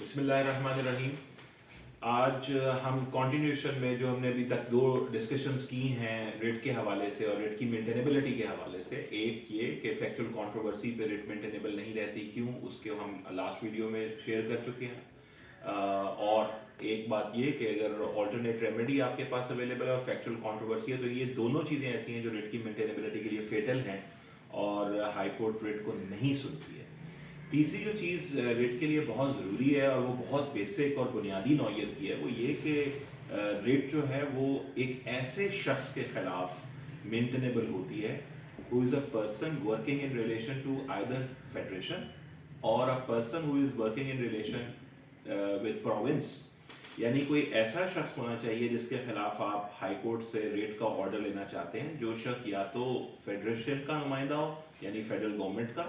बिस्मिल्लाहिर्रहमानिर्रहीम। आज हम कॉन्टिन्यूशन में जो हमने अभी तक दो डिस्कशंस की हैं रिट के हवाले से और रिट की मेंटेनेबिलिटी के हवाले से, एक ये कि फैक्चुअल कंट्रोवर्सी पे रिट मेंटेनेबल नहीं रहती क्यों, उसके हम लास्ट वीडियो में शेयर कर चुके हैं। और एक बात ये कि अगर ऑल्टरनेट रेमेडी आपके पास अवेलेबल है और फैक्चुअल कंट्रोवर्सी है तो ये दोनों चीज़ें ऐसी हैं जो रिट की मेंटेनेबिलिटी के लिए फेटल हैं और हाई कोर्ट रिट को नहीं सुनती है। तीसरी जो चीज़ रेट के लिए बहुत ज़रूरी है और वो बहुत बेसिक और बुनियादी नौयत की है वो ये कि रेट जो है वो एक ऐसे शख्स के ख़िलाफ़ मेंटेनेबल होती है who is a person working in relation to either federation or a person who is working in relation with province. यानी कोई ऐसा शख्स होना चाहिए जिसके खिलाफ आप हाई कोर्ट से रेट का ऑर्डर लेना चाहते हैं, जो शख्स या तो फेडरेशन का नुमाइंदा हो यानी फेडरल गवर्नमेंट का,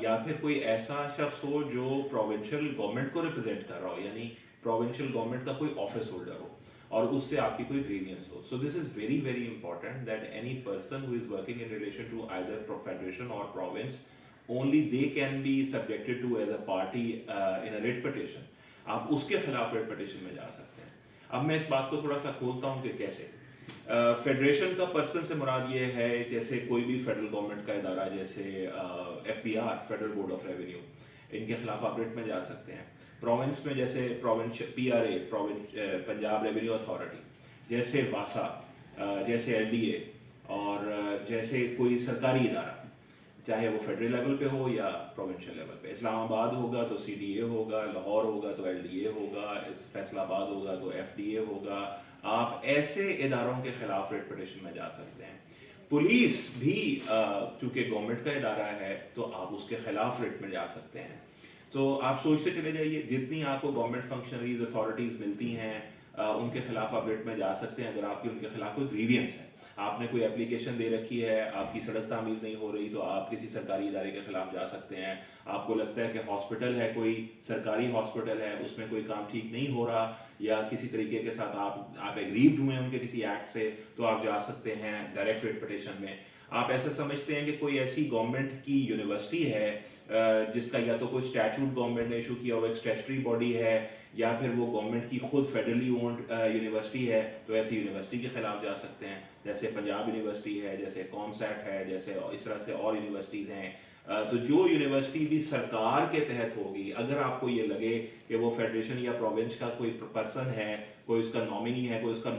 या फिर कोई ऐसा शख्स हो जो प्रोविंशियल गवर्नमेंट को रिप्रेजेंट कर रहा हो यानी प्रोविंशियल गवर्नमेंट का कोई ऑफिस होल्डर हो और उससे आपकी कोई ग्रीवियंस हो। So this is very very important that any person who is working in relation to either federation or province, only they can be subjected to as a party in a writ petition. आप उसके खिलाफ writ petition में जा सकते हैं। अब मैं इस बात को थोड़ा सा खोलता हूँ कि कैसे। फेडरेशन का पर्सन से मुराद ये है जैसे कोई भी फेडरल गवर्नमेंट का इदारा, जैसे FBR federal board of revenue, इनके खिलाफ आप रिट में जा सकते हैं। प्रोविंस में जैसे PRA पंजाब रेवेन्यू अथॉरिटी, जैसे वासा, जैसे LDA और जैसे कोई सरकारी इदारा, चाहे वो फेडरल लेवल पे हो या प्रोविंशियल लेवल पे। इस्लामाबाद होगा तो CDA होगा, लाहौर होगा तो LDA होगा, फैसलाबाद होगा तो FDA होगा। आप ऐसे इदारों के खिलाफ रिट पिटिशन में जा सकते हैं। पुलिस भी चूंकि गवर्नमेंट का इदारा है तो आप उसके खिलाफ रिट में जा सकते हैं। तो आप सोचते चले जाइए जितनी आपको गवर्नमेंट फंक्शनरीज अथॉरिटीज मिलती हैं उनके खिलाफ आप रिट में जा सकते हैं। अगर आपकी उनके खिलाफ कोई ग्रीवियंस है, आपने कोई एप्लीकेशन दे रखी है, आपकी सड़क तामीर नहीं हो रही, तो आप किसी सरकारी इदारे के खिलाफ जा सकते हैं। आपको लगता है कि हॉस्पिटल है, कोई सरकारी हॉस्पिटल है, उसमें कोई काम ठीक नहीं हो रहा या किसी तरीके के साथ आप एग्रीव्ड हुए हैं उनके किसी एक्ट से, तो आप जा सकते हैं डायरेक्ट रिट पिटिशन में। आप ऐसा समझते हैं कि कोई ऐसी गवर्नमेंट की यूनिवर्सिटी है जिसका या तो कोई स्टैचूट गवर्नमेंट ने इशू किया हुआ एक स्टैचुटरी बॉडी है या फिर वो गवर्नमेंट की खुद फेडरली ओन्ड यूनिवर्सिटी है, तो ऐसी यूनिवर्सिटी के खिलाफ जा सकते हैं। जैसे पंजाब यूनिवर्सिटी है, जैसे कॉमसैट है, जैसे इस तरह से और यूनिवर्सिटीज़ हैं। तो जो यूनिवर्सिटी भी सरकार के तहत होगी, अगर आपको ये लगे कि वो फेडरेशन या प्रोविंस का कोई पर्सन है, कोई उसका नॉमिनी है, कोई उसका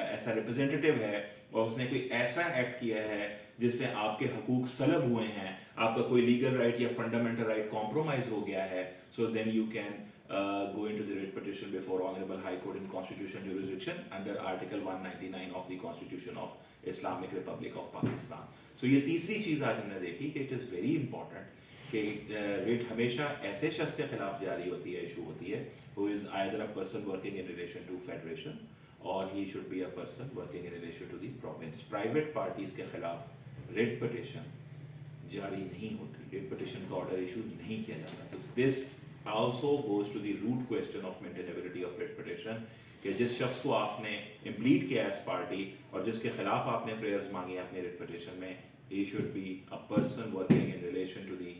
ऐसा रिप्रेजेंटेटिव है और उसने कोई ऐसा एक्ट किया है जिससे आपके हकूक सलब हुए हैं, आपका कोई लीगल राइट या फंडामेंटल राइट कॉम्प्रोमाइज हो गया है, so then you can go into the writ petition before Honorable High Court in Constitutional Jurisdiction under Article 199 of the Constitution of Islamic Republic of Pakistan. So ये तीसरी चीज़ आज हमने देखी कि it is very important कि writ हमेशा ऐसे शख्स के खिलाफ जारी होती है, इशू होती है, who is either a person working in relation to federation or he should be a person working in relation to the province. Private parties के खिलाफ रिट पिटिशन जारी नहीं होती, रिट पिटिशन का ऑर्डर इशू नहीं किया जाता। तो this also goes to the root question of maintainability of writ petition कि जिस शख्स को आपने इम्प्लीट किया एज पार्टी और जिसके खिलाफ आपने प्रेयर्स मांगी अपने रिट पिटिशन में, he should be a person working in relation to the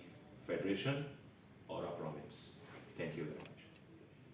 federation or a province. Thank you very much.